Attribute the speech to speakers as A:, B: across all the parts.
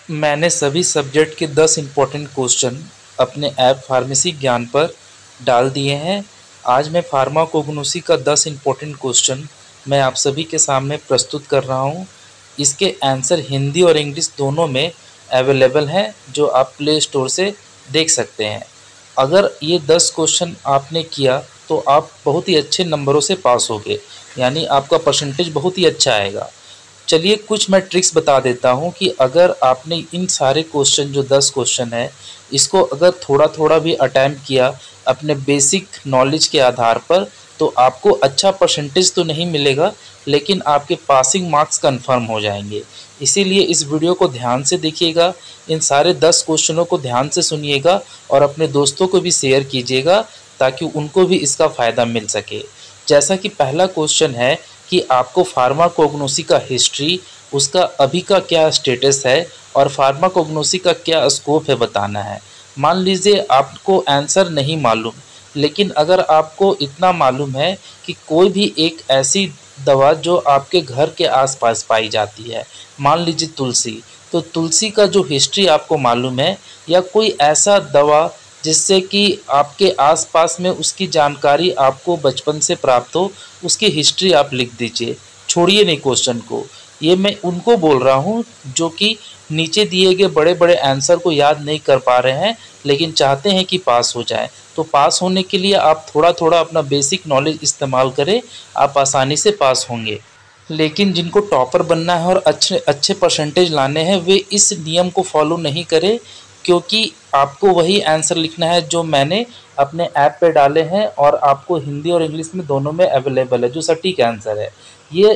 A: मैंने सभी सब्जेक्ट के 10 इम्पोर्टेंट क्वेश्चन अपने ऐप फार्मेसी ज्ञान पर डाल दिए हैं। आज मैं फार्माकोग्नोसी का 10 इम्पोर्टेंट क्वेश्चन मैं आप सभी के सामने प्रस्तुत कर रहा हूँ। इसके आंसर हिंदी और इंग्लिश दोनों में अवेलेबल हैं, जो आप प्ले स्टोर से देख सकते हैं। अगर ये 10 क्वेश्चन आपने किया तो आप बहुत ही अच्छे नंबरों से पास होगे, यानी आपका परसेंटेज बहुत ही अच्छा आएगा। चलिए कुछ मैं ट्रिक्स बता देता हूँ कि अगर आपने इन सारे क्वेश्चन जो 10 क्वेश्चन है इसको अगर थोड़ा थोड़ा भी अटैम्प्ट किया अपने बेसिक नॉलेज के आधार पर, तो आपको अच्छा परसेंटेज तो नहीं मिलेगा, लेकिन आपके पासिंग मार्क्स कंफर्म हो जाएंगे। इसीलिए इस वीडियो को ध्यान से देखिएगा, इन सारे 10 क्वेश्चनों को ध्यान से सुनिएगा और अपने दोस्तों को भी शेयर कीजिएगा ताकि उनको भी इसका फ़ायदा मिल सके। जैसा कि पहला क्वेश्चन है कि आपको फार्माकोग्नोसी का हिस्ट्री, उसका अभी का क्या स्टेटस है और फार्माकोग्नोसी का क्या स्कोप है बताना है। मान लीजिए आपको आंसर नहीं मालूम, लेकिन अगर आपको इतना मालूम है कि कोई भी एक ऐसी दवा जो आपके घर के आसपास पाई जाती है, मान लीजिए तुलसी, तो तुलसी का जो हिस्ट्री आपको मालूम है, या कोई ऐसा दवा जिससे कि आपके आसपास में उसकी जानकारी आपको बचपन से प्राप्त हो, उसकी हिस्ट्री आप लिख दीजिए। छोड़िए नहीं क्वेश्चन को। ये मैं उनको बोल रहा हूँ जो कि नीचे दिए गए बड़े बड़े आंसर को याद नहीं कर पा रहे हैं, लेकिन चाहते हैं कि पास हो जाए। तो पास होने के लिए आप थोड़ा थोड़ा अपना बेसिक नॉलेज इस्तेमाल करें, आप आसानी से पास होंगे। लेकिन जिनको टॉपर बनना है और अच्छे अच्छे परसेंटेज लाने हैं, वे इस नियम को फॉलो नहीं करें, क्योंकि आपको वही आंसर लिखना है जो मैंने अपने ऐप पे डाले हैं और आपको हिंदी और इंग्लिश में दोनों में अवेलेबल है, जो सटीक आंसर है। ये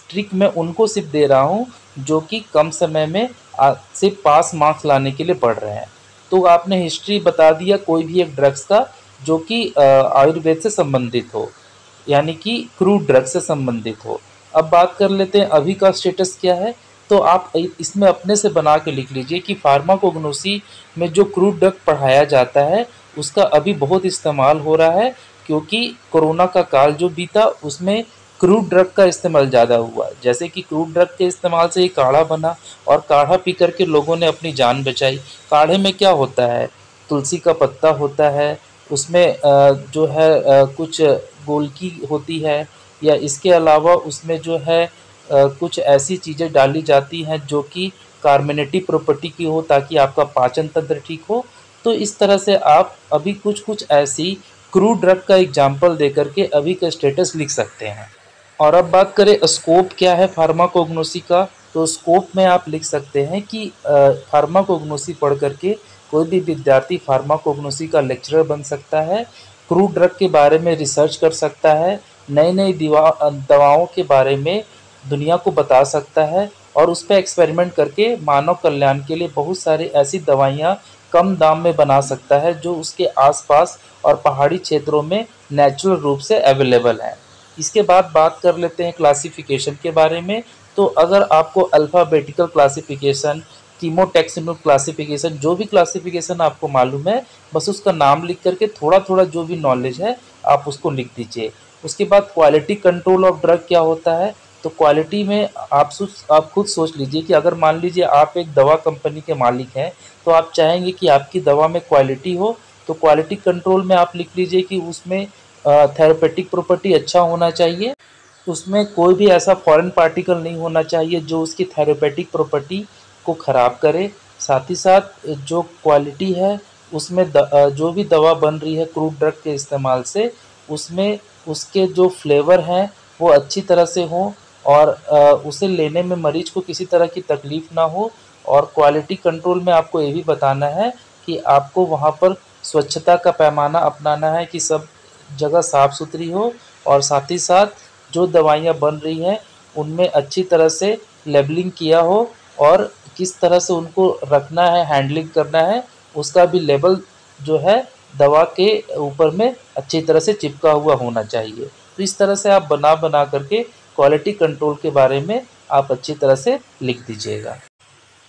A: ट्रिक मैं उनको सिर्फ दे रहा हूँ जो कि कम समय में सिर्फ पास मार्क्स लाने के लिए पढ़ रहे हैं। तो आपने हिस्ट्री बता दिया कोई भी एक ड्रग्स का जो कि आयुर्वेद से संबंधित हो, यानी कि क्रूड ड्रग से संबंधित हो। अब बात कर लेते हैं अभी का स्टेटस क्या है। तो आप इसमें अपने से बना के लिख लीजिए कि फार्माकोग्नोसी में जो क्रूड ड्रग पढ़ाया जाता है उसका अभी बहुत इस्तेमाल हो रहा है, क्योंकि कोरोना का काल जो बीता उसमें क्रूड ड्रग का इस्तेमाल ज़्यादा हुआ। जैसे कि क्रूड ड्रग के इस्तेमाल से ही काढ़ा बना और काढ़ा पी करके लोगों ने अपनी जान बचाई। काढ़े में क्या होता है, तुलसी का पत्ता होता है, उसमें जो है कुछ गोलकी होती है, या इसके अलावा उसमें जो है कुछ ऐसी चीज़ें डाली जाती हैं जो कि कार्बोनेटिक प्रॉपर्टी की हो ताकि आपका पाचन तंत्र ठीक हो। तो इस तरह से आप अभी कुछ कुछ ऐसी क्रूड ड्रग का एग्जाम्पल दे करके अभी का स्टेटस लिख सकते हैं। और अब बात करें स्कोप क्या है फार्माकोग्नोसी का, तो स्कोप में आप लिख सकते हैं कि फार्माकोग्नोसी पढ़ करके कोई भी विद्यार्थी फार्माकोग्नोसी का लेक्चरर बन सकता है, क्रूड ड्रग के बारे में रिसर्च कर सकता है, नई नई दवाओं के बारे में दुनिया को बता सकता है, और उस पर एक्सपेरिमेंट करके मानव कल्याण के लिए बहुत सारी ऐसी दवाइयाँ कम दाम में बना सकता है जो उसके आसपास और पहाड़ी क्षेत्रों में नेचुरल रूप से अवेलेबल हैं। इसके बाद बात कर लेते हैं क्लासिफिकेशन के बारे में। तो अगर आपको अल्फ़ाबेटिकल क्लासिफिकेशन, कीमोटैक्सोनॉमी क्लासिफिकेशन, जो भी क्लासिफिकेशन आपको मालूम है, बस उसका नाम लिख करके थोड़ा थोड़ा जो भी नॉलेज है आप उसको लिख दीजिए। उसके बाद क्वालिटी कंट्रोल ऑफ ड्रग क्या होता है, तो क्वालिटी में आप खुद सोच लीजिए कि अगर मान लीजिए आप एक दवा कंपनी के मालिक हैं, तो आप चाहेंगे कि आपकी दवा में क्वालिटी हो, तो क्वालिटी कंट्रोल में आप लिख लीजिए कि उसमें थेरेपेटिक प्रॉपर्टी अच्छा होना चाहिए, उसमें कोई भी ऐसा फॉरेन पार्टिकल नहीं होना चाहिए जो उसकी थेरेपेटिक प्रॉपर्टी को ख़राब करे। साथ ही साथ जो क्वालिटी है उसमें जो भी दवा बन रही है क्रूड ड्रग के इस्तेमाल से, उसमें उसके जो फ्लेवर हैं वो अच्छी तरह से हों, और उसे लेने में मरीज को किसी तरह की तकलीफ़ ना हो। और क्वालिटी कंट्रोल में आपको ये भी बताना है कि आपको वहाँ पर स्वच्छता का पैमाना अपनाना है कि सब जगह साफ़ सुथरी हो, और साथ ही साथ जो दवाइयाँ बन रही हैं उनमें अच्छी तरह से लेबलिंग किया हो, और किस तरह से उनको रखना है, हैंडलिंग करना है, उसका भी लेबल जो है दवा के ऊपर में अच्छी तरह से चिपका हुआ होना चाहिए। तो इस तरह से आप बना बना करके क्वालिटी कंट्रोल के बारे में आप अच्छी तरह से लिख दीजिएगा।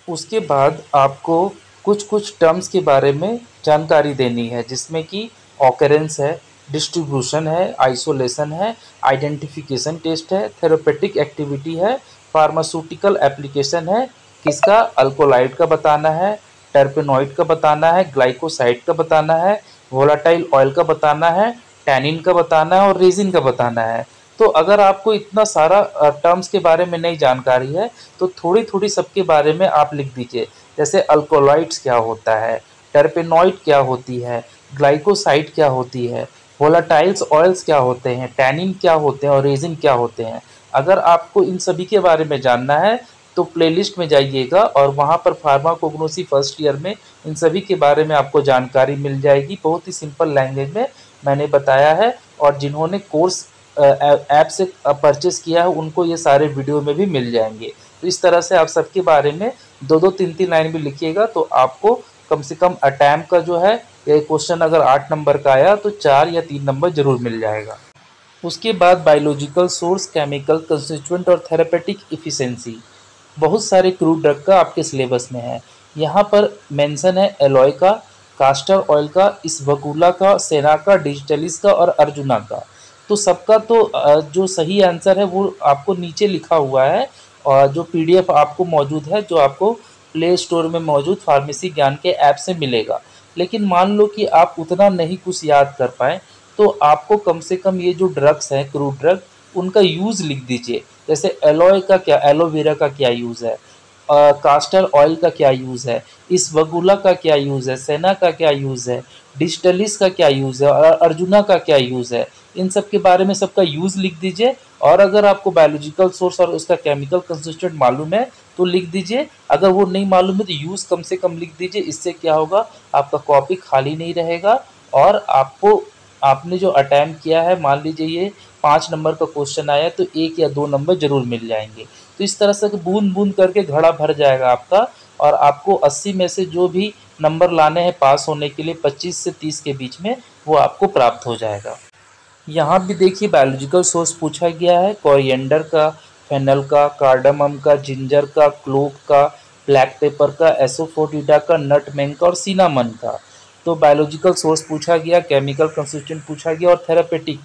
A: उसके बाद आपको कुछ कुछ टर्म्स के बारे में जानकारी देनी है, जिसमें कि ऑकरेंस है, डिस्ट्रीब्यूशन है, आइसोलेशन है, आइडेंटिफिकेशन टेस्ट है, थेरेपेटिक एक्टिविटी है, फार्मास्यूटिकल एप्लीकेशन है, किसका? अल्कोलाइड का बताना है, टर्पेनॉइड का बताना है, ग्लाइकोसाइड का बताना है, वोलाटाइल ऑयल का बताना है, टैनिन का बताना है और रेजिन का बताना है। तो अगर आपको इतना सारा टर्म्स के बारे में नहीं जानकारी है तो थोड़ी थोड़ी सबके बारे में आप लिख दीजिए। जैसे अल्कोलॉइड्स क्या होता है, टर्पेनॉइड क्या होती है, ग्लाइकोसाइड क्या होती है, वोलाटाइल्स ऑयल्स क्या होते हैं, टैनिन क्या होते हैं और रेजिन क्या होते हैं। अगर आपको इन सभी के बारे में जानना है तो प्लेलिस्ट में जाइएगा और वहाँ पर फार्माकोग्नोसी फर्स्ट ईयर में इन सभी के बारे में आपको जानकारी मिल जाएगी। बहुत ही सिंपल लैंग्वेज में मैंने बताया है और जिन्होंने कोर्स ऐप से परचेस किया है उनको ये सारे वीडियो में भी मिल जाएंगे। तो इस तरह से आप सबके बारे में 2-2 3-3 लाइन भी लिखिएगा तो आपको कम से कम अटैम्प्ट का जो है ये क्वेश्चन अगर 8 नंबर का आया तो 4 या 3 नंबर जरूर मिल जाएगा। उसके बाद बायोलॉजिकल सोर्स, केमिकल कंस्टिट्यूएंट और थेरेपेटिक इफिशिएंसी, बहुत सारे क्रूड ड्रग का आपके सिलेबस में है। यहाँ पर मेंशन है एलॉय का, कास्टर ऑयल का, इसवगुला का, सेना का, डिजिटलिस का और अर्जुना का। तो सबका तो जो सही आंसर है वो आपको नीचे लिखा हुआ है और जो पीडीएफ आपको मौजूद है, जो आपको प्ले स्टोर में मौजूद फार्मेसी ज्ञान के ऐप से मिलेगा। लेकिन मान लो कि आप उतना नहीं कुछ याद कर पाए तो आपको कम से कम ये जो ड्रग्स हैं क्रूड ड्रग उनका यूज़ लिख दीजिए। जैसे एलोय का क्या, एलोवेरा का क्या यूज़ है, कास्टर ऑयल का क्या यूज़ है, इसवगुला का क्या यूज़ है, सेना का क्या यूज़ है, डिजिटलिस का क्या यूज़ है और अर्जुना का क्या यूज़ है। इन सब के बारे में सबका यूज़ लिख दीजिए और अगर आपको बायोलॉजिकल सोर्स और उसका केमिकल कंस्टिट्यूएंट मालूम है तो लिख दीजिए। अगर वो नहीं मालूम है तो यूज़ कम से कम लिख दीजिए। इससे क्या होगा, आपका कॉपी खाली नहीं रहेगा और आपको आपने जो अटेम्प्ट किया है, मान लीजिए ये 5 नंबर का क्वेश्चन आया तो 1 या 2 नंबर जरूर मिल जाएंगे। तो इस तरह से बूंद बूंद करके घड़ा भर जाएगा आपका और आपको 80 में से जो भी नंबर लाने हैं पास होने के लिए 25 से 30 के बीच में वो आपको प्राप्त हो जाएगा। यहाँ भी देखिए बायोलॉजिकल सोर्स पूछा गया है कोरिएंडर का, फेनल का, कार्डामम का, जिंजर का, क्लोव का, ब्लैक पेपर का, एसोफोटिडा का, नटमेग का और सिनामन का। तो बायोलॉजिकल सोर्स पूछा गया, केमिकल कंस्टिट्यूएंट पूछा गया और थेरापेटिक।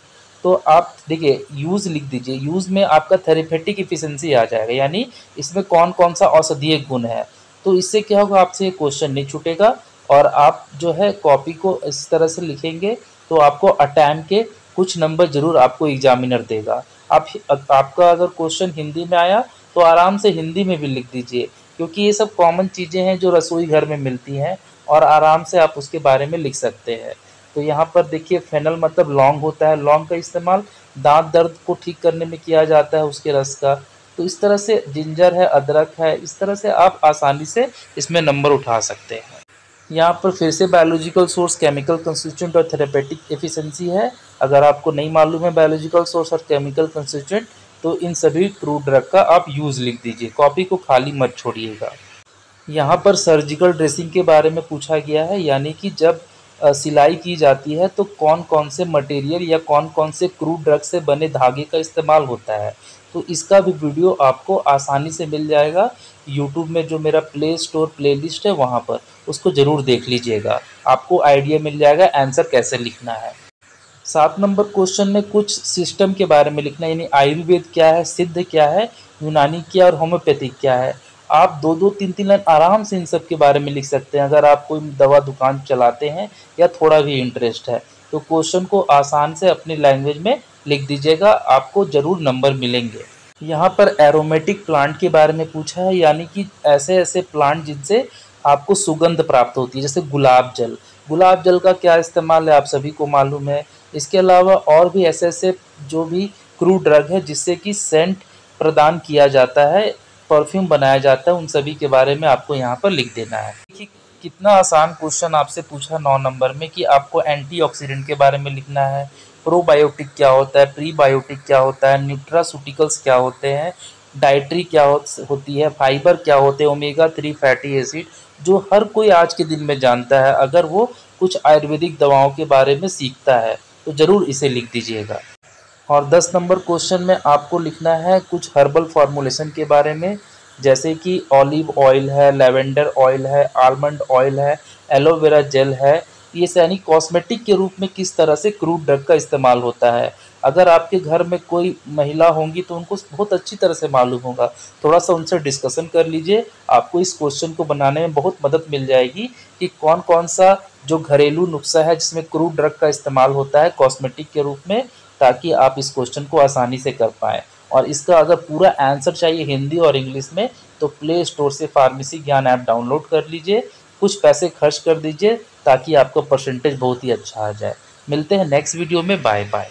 A: तो आप देखिए यूज़ लिख दीजिए। यूज़ में आपका थेरेपेटिक इफिशिएंसी आ जाएगा, यानी इसमें कौन कौन सा औषधीय गुण है। तो इससे क्या होगा, आपसे ये क्वेश्चन नहीं छूटेगा और आप जो है कॉपी को इस तरह से लिखेंगे तो आपको अटैम्प्ट के कुछ नंबर जरूर आपको एग्जामिनर देगा। आपका अगर क्वेश्चन हिंदी में आया तो आराम से हिंदी में भी लिख दीजिए, क्योंकि ये सब कॉमन चीज़ें हैं जो रसोई घर में मिलती हैं और आराम से आप उसके बारे में लिख सकते हैं। तो यहाँ पर देखिए फेनल मतलब लौंग होता है, लौंग का इस्तेमाल दांत दर्द को ठीक करने में किया जाता है उसके रस का। तो इस तरह से जिंजर है, अदरक है, इस तरह से आप आसानी से इसमें नंबर उठा सकते हैं। यहाँ पर फिर से बायोलॉजिकल सोर्स, केमिकल कंस्टिट्यूएंट और थेरेपेटिक एफिशिएंसी है। अगर आपको नहीं मालूम है बायोलॉजिकल सोर्स और केमिकल कंस्टिट्यूएंट तो इन सभी क्रूड ड्रग का आप यूज़ लिख दीजिए, कॉपी को खाली मत छोड़िएगा। यहाँ पर सर्जिकल ड्रेसिंग के बारे में पूछा गया है, यानी कि जब सिलाई की जाती है तो कौन कौन से मटेरियल या कौन कौन से क्रूड ड्रग से बने धागे का इस्तेमाल होता है। तो इसका भी वीडियो आपको आसानी से मिल जाएगा यूट्यूब में, जो मेरा प्ले स्टोर प्लेलिस्ट है वहाँ पर, उसको ज़रूर देख लीजिएगा। आपको आइडिया मिल जाएगा आंसर कैसे लिखना है। 7 नंबर क्वेश्चन में कुछ सिस्टम के बारे में लिखना है, यानी आयुर्वेद क्या है, सिद्ध क्या है, यूनानी क्या और होम्योपैथिक क्या है। आप 2-2 3-3 लाइन आराम से इन सब के बारे में लिख सकते हैं। अगर आप कोई दवा दुकान चलाते हैं या थोड़ा भी इंटरेस्ट है तो क्वेश्चन को आसान से अपनी लैंग्वेज में लिख दीजिएगा, आपको ज़रूर नंबर मिलेंगे। यहाँ पर एरोमेटिक प्लांट के बारे में पूछा है, यानी कि ऐसे ऐसे प्लांट जिनसे आपको सुगंध प्राप्त होती है, जैसे गुलाब जल। गुलाब जल का क्या इस्तेमाल है आप सभी को मालूम है। इसके अलावा और भी ऐसे ऐसे जो भी क्रूड ड्रग है जिससे कि सेंट प्रदान किया जाता है, परफ्यूम बनाया जाता है, उन सभी के बारे में आपको यहाँ पर लिख देना है। कि कितना आसान क्वेश्चन आपसे पूछा 9 नंबर में कि आपको एंटीऑक्सीडेंट के बारे में लिखना है, प्रोबायोटिक क्या होता है, प्रीबायोटिक क्या होता है, न्यूट्रासूटिकल्स क्या होते हैं, डाइटरी क्या होती है, फाइबर क्या होते हैं, ओमेगा 3 फैटी एसिड, जो हर कोई आज के दिन में जानता है अगर वो कुछ आयुर्वेदिक दवाओं के बारे में सीखता है तो ज़रूर इसे लिख दीजिएगा। और 10 नंबर क्वेश्चन में आपको लिखना है कुछ हर्बल फॉर्मुलेशन के बारे में, जैसे कि ऑलिव ऑयल है, लेवेंडर ऑयल है, आलमंड ऑयल है, एलोवेरा जेल है। ये यानी कॉस्मेटिक के रूप में किस तरह से क्रूड ड्रग का इस्तेमाल होता है। अगर आपके घर में कोई महिला होंगी तो उनको बहुत अच्छी तरह से मालूम होगा। थोड़ा सा उनसे डिस्कशन कर लीजिए, आपको इस क्वेश्चन को बनाने में बहुत मदद मिल जाएगी कि कौन कौन सा जो घरेलू नुस्खा है जिसमें क्रूड ड्रग का इस्तेमाल होता है कॉस्मेटिक के रूप में, ताकि आप इस क्वेश्चन को आसानी से कर पाएँ। और इसका अगर पूरा आंसर चाहिए हिंदी और इंग्लिश में तो प्ले स्टोर से फार्मेसी ज्ञान ऐप डाउनलोड कर लीजिए, कुछ पैसे खर्च कर दीजिए ताकि आपका परसेंटेज बहुत ही अच्छा आ जाए। मिलते हैं नेक्स्ट वीडियो में, बाय बाय।